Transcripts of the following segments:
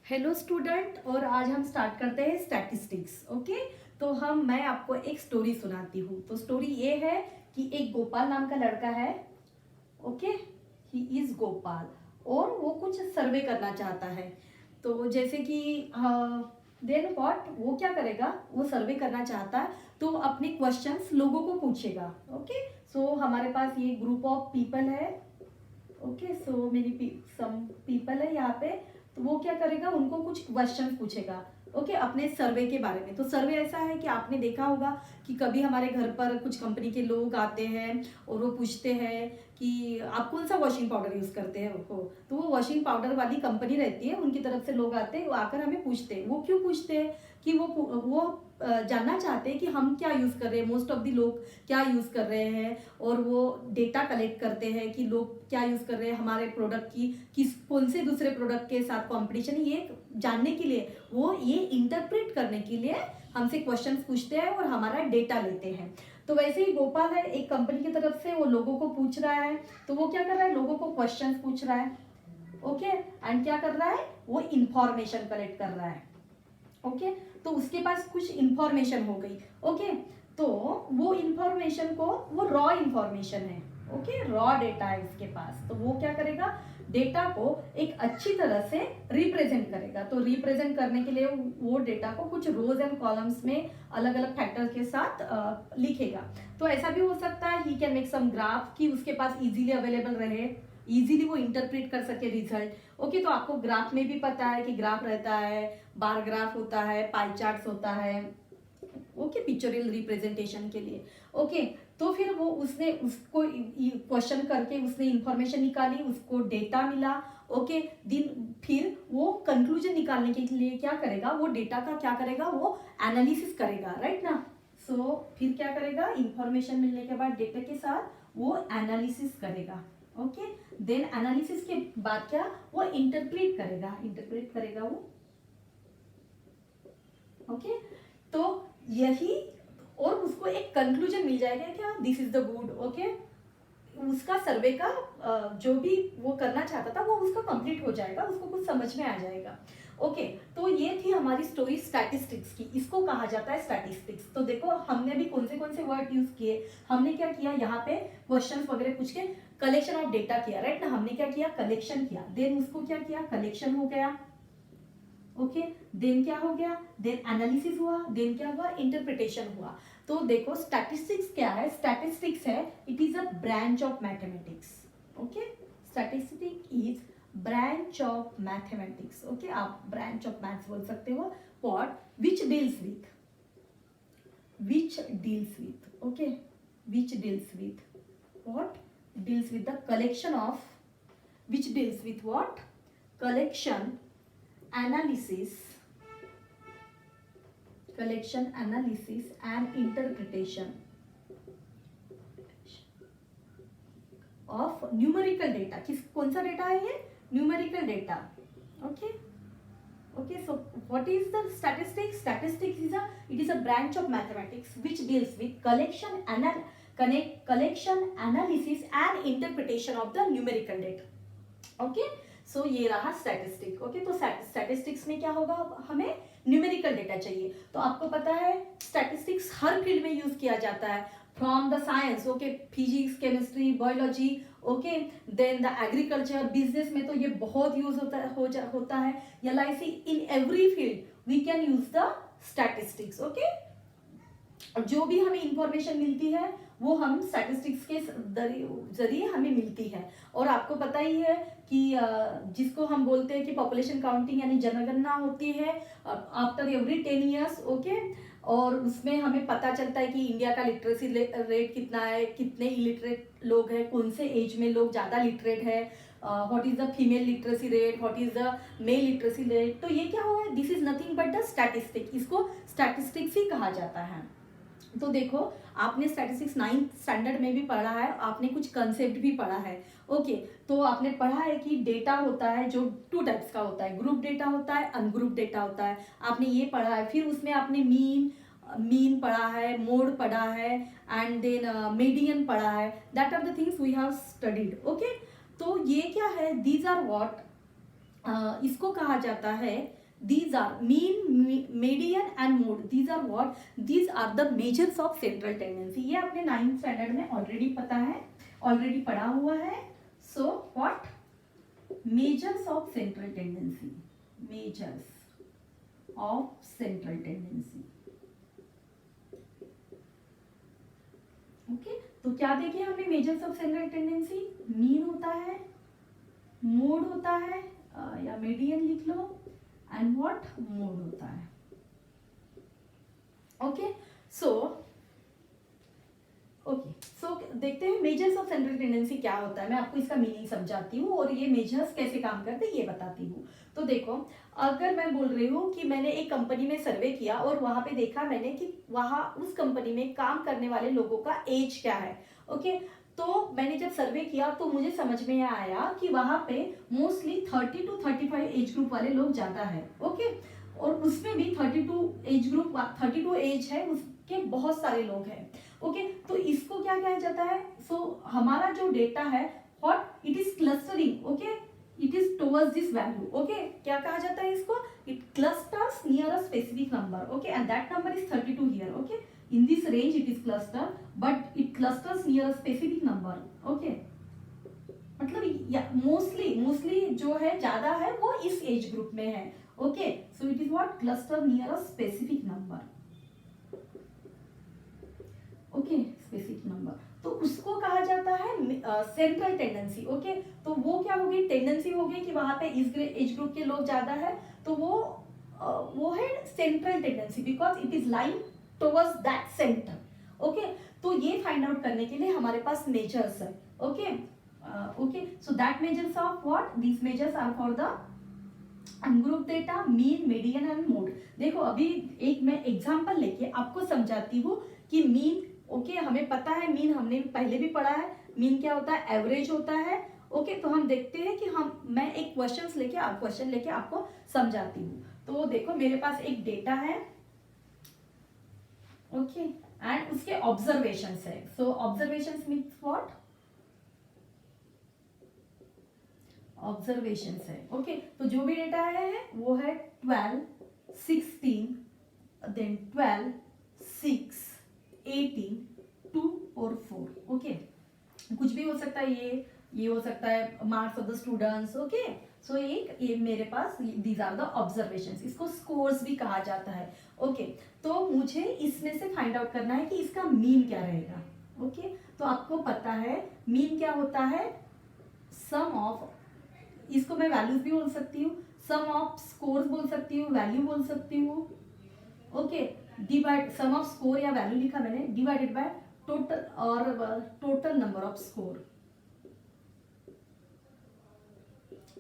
Hello student, और आज हम स्टार्ट करते हैं स्टैटिस्टिक्स। ओके, तो मैं आपको एक स्टोरी सुनाती हूँ। तो स्टोरी ये है कि एक गोपाल नाम का लड़का है। ओके, ही इज गोपाल, और वो कुछ सर्वे करना चाहता है। तो जैसे कि देन व्हाट, वो क्या करेगा, वो सर्वे करना चाहता है तो अपने क्वेश्चंस लोगों को पूछेगा। ओके, सो हमारे पास ये ग्रुप ऑफ पीपल है। Okay, so many some people है यहाँ पे। तो वो क्या करेगा, उनको कुछ क्वेश्चन पूछेगा। ओके, अपने सर्वे के बारे में। तो सर्वे ऐसा है कि आपने देखा होगा कि कभी हमारे घर पर कुछ कंपनी के लोग आते हैं और वो पूछते हैं कि आप कौन सा वॉशिंग पाउडर यूज करते हैं। वो तो वो वॉशिंग पाउडर वाली कंपनी रहती है, उनकी तरफ से लोग आते हैं, वो आकर हमें पूछते हैं। वो क्यों पूछते हैं कि वो जानना चाहते हैं कि हम क्या यूज कर रहे हैं, मोस्ट ऑफ द लोग क्या यूज कर रहे हैं। और वो डेटा कलेक्ट करते हैं कि लोग क्या यूज कर रहे हैं हमारे प्रोडक्ट की, किस कौन से दूसरे प्रोडक्ट के साथ कंपटीशन, ये जानने के लिए, वो ये इंटरप्रेट करने के लिए हमसे क्वेश्चंस पूछते हैं और हमारा डेटा लेते हैं। तो वैसे ही गोपाल है, एक कंपनी की तरफ से वो लोगों को पूछ रहा है। तो वो क्या कर रहा है, लोगों को क्वेश्चंस पूछ रहा है। ओके, एंड क्या कर रहा है, वो इंफॉर्मेशन कलेक्ट कर रहा है। ओके, तो उसके पास कुछ इंफॉर्मेशन हो गई। ओके, तो वो इंफॉर्मेशन को, वो रॉ इंफॉर्मेशन है। ओके, रॉ डेटा है उसके पास। तो वो क्या करेगा, डेटा को एक अच्छी तरह से रिप्रेजेंट करेगा। तो रिप्रेजेंट करने के लिए वो डेटा को कुछ रोज एंड कॉलम्स में अलग अलग फैक्टर के साथ लिखेगा। तो ऐसा भी हो सकता है, he can make some graph, कि उसके पास इजीली अवेलेबल रहे, इजीली वो इंटरप्रेट कर सके रिजल्ट। ओके, तो आपको ग्राफ में भी पता है कि ग्राफ रहता है, बार ग्राफ होता है, पाई चार्ट्स होता है। ओके, पिक्चरल रिप्रेजेंटेशन के लिए। ओके, तो फिर वो उसने उसको क्वेश्चन करके उसने इंफॉर्मेशन निकाली, उसको डेटा मिला। ओके, दिन फिर वो कंक्लूजन निकालने के लिए क्या करेगा, वो डेटा का क्या करेगा, वो एनालिसिस करेगा, राइट ना। सो फिर क्या करेगा, इंफॉर्मेशन मिलने के बाद डेटा के साथ वो एनालिसिस करेगा। ओके, देन एनालिसिस के बाद क्या, वो इंटरप्रेट करेगा वो। ओके, तो यही, और उसको एक कंक्लूजन मिल जाएगा क्या, this is the good. Okay, उसका सर्वे का जो भी वो करना चाहता था वो उसका कंप्लीट हो जाएगा, उसको कुछ समझ में आ जाएगा। ओके, तो ये थी हमारी स्टोरी स्टैटिस्टिक्स की। इसको कहा जाता है स्टैटिस्टिक्स। तो देखो हमने भी कौन से वर्ड यूज किए। हमने क्या किया, यहाँ पे क्वेश्चंस वगैरह पूछ के कलेक्शन ऑफ डेटा किया, राइट ना। हमने क्या किया, कलेक्शन किया, देन उसको क्या किया, कलेक्शन हो गया। ओके, देन क्या हो गया, देन एनालिसिस हुआ, देन क्या हुआ, इंटरप्रिटेशन हुआ। तो देखो स्टैटिस्टिक्स क्या है, स्टैटिस्टिक्स है, it is a branch of mathematics. Okay, statistic is branch of mathematics. Okay, आप ब्रांच ऑफ मैथ्स बोल सकते हो। What, which deals with, okay, which deals with what, deals with the collection of, which deals with what, collection, analysis, and interpretation of numerical data। किस कौन सा data है ये, numerical data. Okay, okay, so what is the statistics? Statistics is it is a branch of mathematics which deals with collection, analysis and interpretation of the numerical data. Okay, so ये रहा statistic. Okay, तो statistics में क्या होगा, हमें numerical data चाहिए। तो आपको पता है स्टैटिस्टिक्स हर फील्ड में यूज किया जाता है, from the science, okay, physics, chemistry, biology, okay, then the agriculture, business में तो ये बहुत यूज होता है, LIC, in every field we can use the statistics. Okay, जो भी हमें इंफॉर्मेशन मिलती है वो हम स्टैटिस्टिक्स के जरिए हमें मिलती है। और आपको पता ही है कि जिसको हम बोलते हैं कि पॉपुलेशन काउंटिंग यानी जनगणना होती है आफ्टर एवरी 10 ईयर्स। ओके, और उसमें हमें पता चलता है कि इंडिया का लिटरेसी रेट कितना है, कितने इलिटरेट लोग हैं, कौन से एज में लोग ज़्यादा लिटरेट है, what is the female literacy rate, what is the mail literacy rate. तो ये क्या हुआ, this is nothing but the statistic, इसको स्टैटिस्टिक्स ही कहा जाता है। तो देखो आपने स्टैटिस्टिक्स 9th स्टैंडर्ड में भी पढ़ा है, आपने कुछ कंसेप्ट भी पढ़ा है। ओके, तो आपने पढ़ा है कि डेटा होता है जो 2 टाइप्स का होता है, ग्रुप डेटा होता है, अनग्रुप डेटा होता है, आपने ये पढ़ा है। फिर उसमें आपने मीन पढ़ा है, मोड पढ़ा है, एंड देन मीडियन पढ़ा है। That are the things we have studied. Okay, तो ये क्या है, दीज आर व्हाट इसको कहा जाता है, these are mean, median and mode. These are what? These are the measures of central tendency. ये आपने 9th स्टैंडर्ड में ऑलरेडी पता है, ऑलरेडी पढ़ा हुआ है. So what? Measures of central tendency. Measures of central tendency. Okay, तो क्या देखे हमने measures of central tendency? Mean होता है, मोड होता है, या मीडियन लिख लो, एंड व्हाट? मोड होता है. ओके, सो देखते हैं मेजर्स ऑफ सेंट्रल टेंडेंसी क्या होता है. मैं आपको इसका मीनिंग समझाती हूँ और ये मेजर्स कैसे काम करते हैं ये बताती हूँ. तो देखो, अगर मैं बोल रही हूँ कि मैंने एक कंपनी में सर्वे किया और वहां पे देखा मैंने कि वहां उस कंपनी में काम करने वाले लोगों का एज क्या है. ओके, तो मैंने जब सर्वे किया तो मुझे समझ में आया कि वहां पे मोस्टली 30 to 35 एज ग्रुप वाले लोग ज्यादा है. ओके, और उसमें भी 32 एज ग्रुप, 32 एज है उसके बहुत सारे लोग हैं. ओके, तो इसको क्या कहा जाता है? हमारा जो डेटा है what it is clustering. Okay, it is towards this value. Okay, क्या कहा जाता है इसको? It clusters near a specific number. Okay, and that number is 32 here. Okay, in this range it is cluster but it clusters near a specific number. Okay, मतलब mostly जो है ज्यादा है वो इस एज ग्रुप में है. Okay, so it is what? Cluster near a specific number. Okay, specific number, तो उसको कहा जाता है सेंट्रल टेंडेंसी. ओके, तो वो क्या हो गई? टेंडेंसी हो गई कि वहां पे इस एज ग्रुप के लोग ज्यादा है, तो वो है central tendency because it is lying towards that center. Okay, तो ये फाइंड आउट करने के लिए हमारे पास मेजर्स है. Okay, so that measures of what? These measures are for the ungroup data, mean, median and mode. देखो, अभी एक मैं एग्जांपल लेके आपको समझाती हूँ कि मीन. ओके, हमें पता है मीन, हमने पहले भी पढ़ा है. मीन क्या होता है? एवरेज होता है. ओके, तो हम देखते हैं कि मैं एक क्वेश्चन लेके आपको समझाती हूँ. तो देखो, मेरे पास एक डेटा है. ओके, एंड उसके ऑब्जर्वेशंस है. सो ऑब्जर्वेशंस मीन्स व्हाट? ऑब्जर्वेशंस है. ओके, तो जो भी डेटा है वो है 12, 16, देन 12, 6, 18, 2 और 4. ओके, कुछ भी हो सकता है. ये हो सकता है marks of the students. Okay, so ये मेरे पास दीज आर द ऑब्जर्वेशंस. इसको स्कोर्स भी कहा जाता है. ओके, तो मुझे इसमें से फाइंड आउट करना है कि इसका मीन क्या रहेगा. ओके, तो आपको पता है मीन क्या होता है? सम ऑफ, इसको मैं वैल्यूज भी बोल सकती हूँ, सम ऑफ स्कोर्स बोल सकती हूँ, वैल्यू बोल सकती हूँ. Okay, divide sum of score या वैल्यू लिखा मैंने, डिवाइडेड बाय टोटल और total number of score.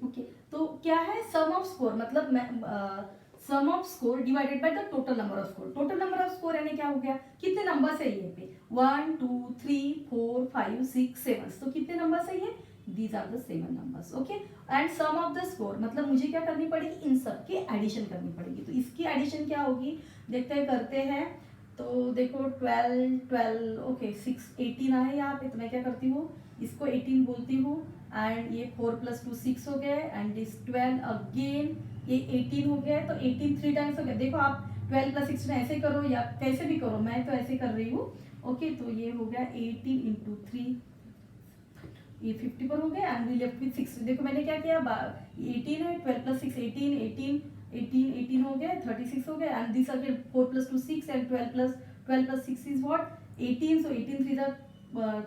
Okay, तो क्या है सम ऑफ स्कोर? मतलब मैं sum of score divided by the total number of score. Total number of score यानी क्या हो गया? कितने नंबर्स है ये पे? 1 2 3 4 5 6 7. तो कितने नंबर्स है ये? These are the 7 numbers. Okay, and sum of the score मतलब मुझे क्या करनी पड़ेगी? इन सब की एडिशन करनी पड़ेगी. तो इसकी एडिशन क्या होगी? देखते हैं, करते हैं. तो देखो 12 12. ओके, 6 18 आए यहाँ पे, तो मैं क्या करती हूँ? इसको 18 बोलती हूँ, एंड ये 4 + 2 6 हो गए, एंड दिस 12 अगेन, ये 18 हो गया. तो 18 3 टाइम्स हो गया. देखो, आप 12 + 6 में ऐसे करो या कैसे भी करो, मैं तो ऐसे कर रही हूँ. ओके, तो ये हो गया 18 × 3, ये 50 पर हो गया, एंड वी लेफ्ट विद 6. देखो मैंने क्या किया? 18 है, 12 + 6 18, 18 18 18 हो गया, 36 हो गया, and this again 4 + 2 6 and 12 + 6 is what? 18. सो 18 3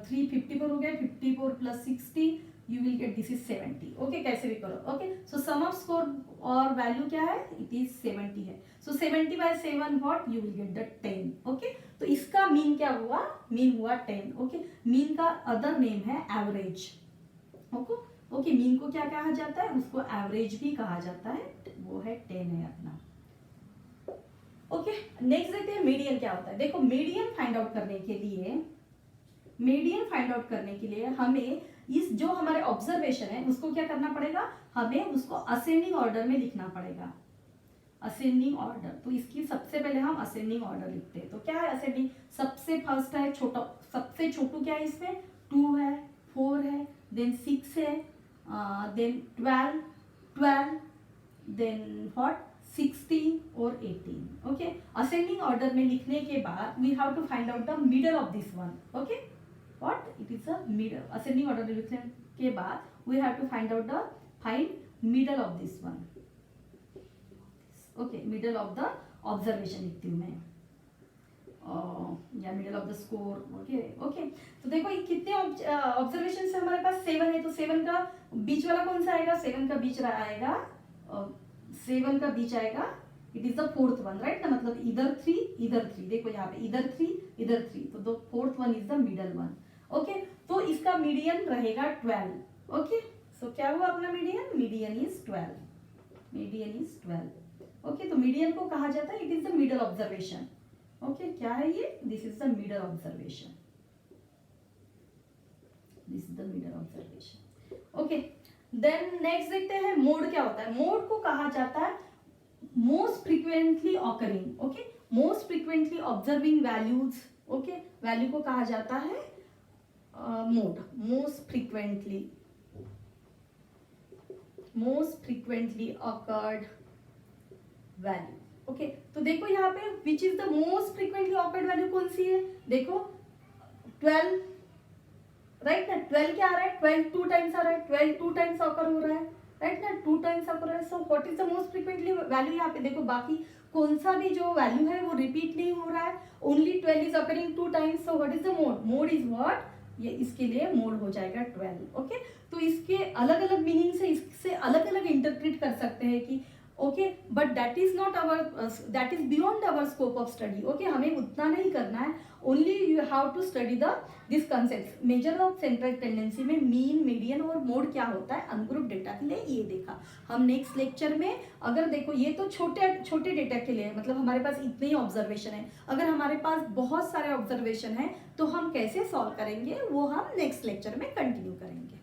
3 50 पर हो गया, 54 + 60 you will get this is 70. Okay, कैसे भी करो. Okay, so sum of score और वैल्यू क्या है? इट इज 70 है. So 70/7 what? You will get the 10. Okay, तो इसका मीन क्या हुआ? मीन हुआ 10. ओके, मीन का अदर नेम है एवरेज. ओके, मीन को क्या कहा जाता है? उसको एवरेज भी कहा जाता है. वो है 10 है अपना. ओके, नेक्स्ट देखते हैं मीडियन क्या होता है. देखो, मीडियन फाइंड आउट करने के लिए हमें इस जो हमारे ऑब्जर्वेशन है उसको क्या करना पड़ेगा? हमें उसको असेंडिंग ऑर्डर में लिखना पड़ेगा. Ascending order. तो इसकी सबसे पहले हम असेंडिंग ऑर्डर लिखते हैं. तो क्या है असेंडिंग? सबसे फर्स्ट है छोटा, सबसे छोटू क्या है इसमें? 2 है, 4 है, देन 6 है, देन 12, देन व्हाट 16 और 18. ओके, असेंडिंग ऑर्डर में लिखने के बाद we have to find out the middle of this one. Okay, what it is the middle. Ascending order में लिखने के बाद we have to find out the find middle of this one. Okay, middle of the observation लिखती हूँ मैं, या middle of the score. Okay okay, तो देखो ये कितने ऑब्जर्वेशन से हमारे पास 7 है, तो 7 का बीच वाला कौन सा आएगा? 7 का बीच आएगा, 7 का बीच आएगा, it is the fourth one, right ना, मतलब इधर 3 इधर 3. देखो यहाँ पे इधर 3 इधर 3, तो the fourth one is the middle one. Okay, तो इसका मीडियन रहेगा 12. ओके, सो क्या हुआ अपना median? Median is 12. Median is 12. Okay, तो मीडियन को कहा जाता है it is the middle observation. Okay, क्या है ये? This is the middle observation. This is the middle observation. Okay, then next देखते हैं मोड क्या होता है. मोड को कहा जाता है most frequently occurring. Okay, most frequently observing values. Okay, value को कहा जाता है mode. Most frequently awkward value. Okay, तो देखो यहाँ पे which is the most frequently awkward value कौन सी है? देखो 12, राइट ना. 12 क्या आ रहा है? 12 2 टाइम्स आ रहा है. 12 2 टाइम्स ऑकर हो रहा है, राइट ना, 2 टाइम्स ऑकर हो रहा है. So what is the most frequently value? यहाँ पे देखो बाकी कौन सा भी जो वैल्यू है वो रिपीट नहीं हो रहा है, only 12 is occurring 2 times. So what is the mode? Mode is what, ये इसके लिए मोड हो जाएगा 12. ओके, तो इसके अलग अलग मीनिंग से इससे अलग अलग इंटरप्रेट कर सकते हैं कि okay, but that is not our, that is beyond our scope of study. Okay, हमें उतना नहीं करना है, only you have to study the this concept. Measure of central tendency में मीन, मीडियन और मोड क्या होता है अनग्रुप डेटा के लिए, ये देखा हम नेक्स्ट लेक्चर में. अगर देखो ये तो छोटे छोटे डेटा के लिए, मतलब हमारे पास इतने ही ऑब्जर्वेशन है. अगर हमारे पास बहुत सारे ऑब्जर्वेशन है तो हम कैसे सॉल्व करेंगे वो हम नेक्स्ट लेक्चर में कंटिन्यू करेंगे.